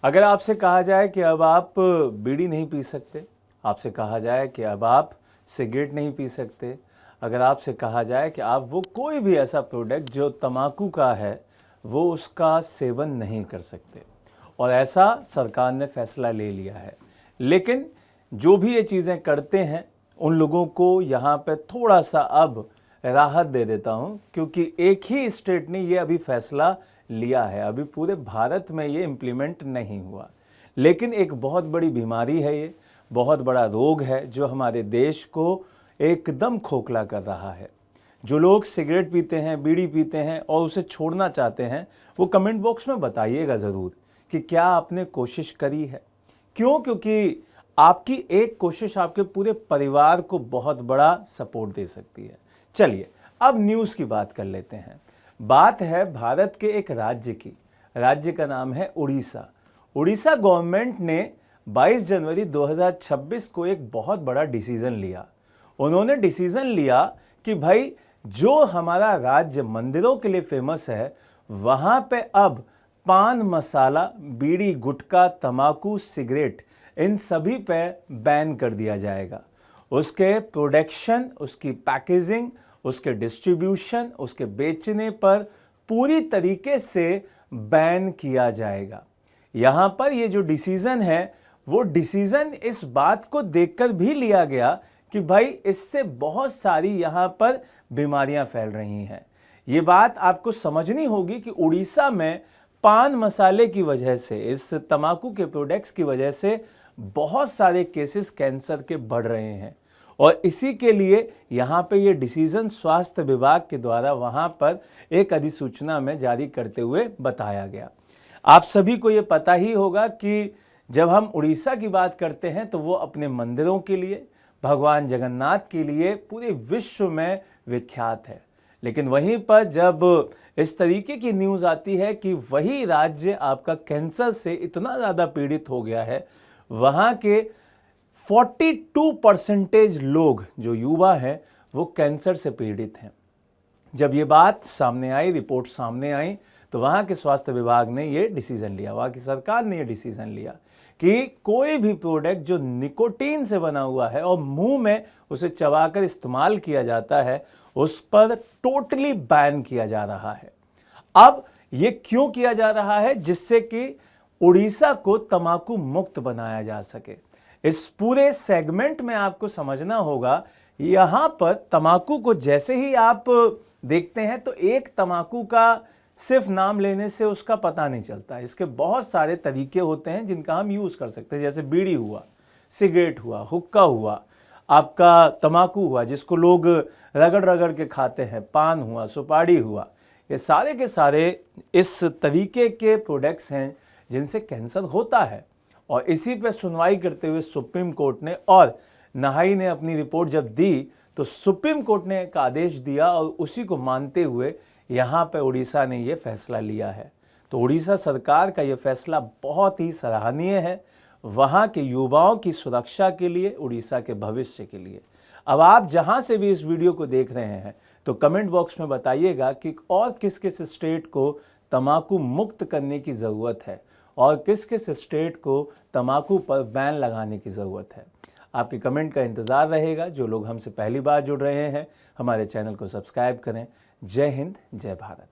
अगर आपसे कहा जाए कि अब आप बीड़ी नहीं पी सकते, आपसे कहा जाए कि अब आप सिगरेट नहीं पी सकते, अगर आपसे कहा जाए कि आप वो कोई भी ऐसा प्रोडक्ट जो तम्बाकू का है वो उसका सेवन नहीं कर सकते, और ऐसा सरकार ने फैसला ले लिया है। लेकिन जो भी ये चीज़ें करते हैं उन लोगों को यहाँ पे थोड़ा सा अब राहत दे देता हूँ, क्योंकि एक ही स्टेट ने ये अभी फैसला लिया है, अभी पूरे भारत में ये इम्प्लीमेंट नहीं हुआ। लेकिन एक बहुत बड़ी बीमारी है, ये बहुत बड़ा रोग है जो हमारे देश को एकदम खोखला कर रहा है। जो लोग सिगरेट पीते हैं, बीड़ी पीते हैं और उसे छोड़ना चाहते हैं, वो कमेंट बॉक्स में बताइएगा ज़रूर कि क्या आपने कोशिश करी है। क्यों? क्योंकि आपकी एक कोशिश आपके पूरे परिवार को बहुत बड़ा सपोर्ट दे सकती है। चलिए अब न्यूज़ की बात कर लेते हैं। बात है भारत के एक राज्य की। राज्य का नाम है उड़ीसा। उड़ीसा गवर्नमेंट ने 22 जनवरी 2026 को एक बहुत बड़ा डिसीजन लिया। उन्होंने डिसीजन लिया कि भाई जो हमारा राज्य मंदिरों के लिए फेमस है, वहां पे अब पान मसाला, बीड़ी, गुटखा, तंबाकू, सिगरेट, इन सभी पे बैन कर दिया जाएगा। उसके प्रोडक्शन, उसकी पैकेजिंग, उसके डिस्ट्रीब्यूशन, उसके बेचने पर पूरी तरीके से बैन किया जाएगा। यहाँ पर ये जो डिसीजन है वो डिसीजन इस बात को देखकर भी लिया गया कि भाई इससे बहुत सारी यहाँ पर बीमारियां फैल रही हैं। ये बात आपको समझनी होगी कि उड़ीसा में पान मसाले की वजह से, इस तंबाकू के प्रोडक्ट्स की वजह से बहुत सारे केसेस कैंसर के बढ़ रहे हैं, और इसी के लिए यहाँ पे ये डिसीजन स्वास्थ्य विभाग के द्वारा वहाँ पर एक अधिसूचना में जारी करते हुए बताया गया। आप सभी को ये पता ही होगा कि जब हम उड़ीसा की बात करते हैं तो वो अपने मंदिरों के लिए, भगवान जगन्नाथ के लिए पूरे विश्व में विख्यात है। लेकिन वहीं पर जब इस तरीके की न्यूज़ आती है कि वही राज्य आपका कैंसर से इतना ज़्यादा पीड़ित हो गया है, वहाँ के 42% लोग जो युवा हैं वो कैंसर से पीड़ित हैं। जब ये बात सामने आई, रिपोर्ट सामने आई, तो वहाँ के स्वास्थ्य विभाग ने ये डिसीजन लिया, वहाँ की सरकार ने ये डिसीजन लिया कि कोई भी प्रोडक्ट जो निकोटीन से बना हुआ है और मुंह में उसे चबाकर इस्तेमाल किया जाता है, उस पर टोटली बैन किया जा रहा है। अब ये क्यों किया जा रहा है? जिससे कि उड़ीसा को तंबाकू मुक्त बनाया जा सके। इस पूरे सेगमेंट में आपको समझना होगा, यहां पर तंबाकू को जैसे ही आप देखते हैं तो एक तंबाकू का सिर्फ नाम लेने से उसका पता नहीं चलता। इसके बहुत सारे तरीके होते हैं जिनका हम यूज कर सकते हैं, जैसे बीड़ी हुआ, सिगरेट हुआ, हुक्का हुआ, आपका तंबाकू हुआ जिसको लोग रगड़ रगड़ के खाते हैं, पान हुआ, सुपारी हुआ, ये सारे के सारे इस तरीके के प्रोडक्ट्स हैं जिनसे कैंसर होता है। और इसी पे सुनवाई करते हुए सुप्रीम कोर्ट ने और नहाई ने अपनी रिपोर्ट जब दी तो सुप्रीम कोर्ट ने एक आदेश दिया, और उसी को मानते हुए यहाँ पे उड़ीसा ने ये फैसला लिया है। तो उड़ीसा सरकार का ये फैसला बहुत ही सराहनीय है, वहाँ के युवाओं की सुरक्षा के लिए, उड़ीसा के भविष्य के लिए। अब आप जहाँ से भी इस वीडियो को देख रहे हैं तो कमेंट बॉक्स में बताइएगा कि और किस किस स्टेट को तंबाकू मुक्त करने की ज़रूरत है और किस किस स्टेट को तंबाकू पर बैन लगाने की ज़रूरत है। आपके कमेंट का इंतज़ार रहेगा। जो लोग हमसे पहली बार जुड़ रहे हैं, हमारे चैनल को सब्सक्राइब करें। जय हिंद, जय भारत।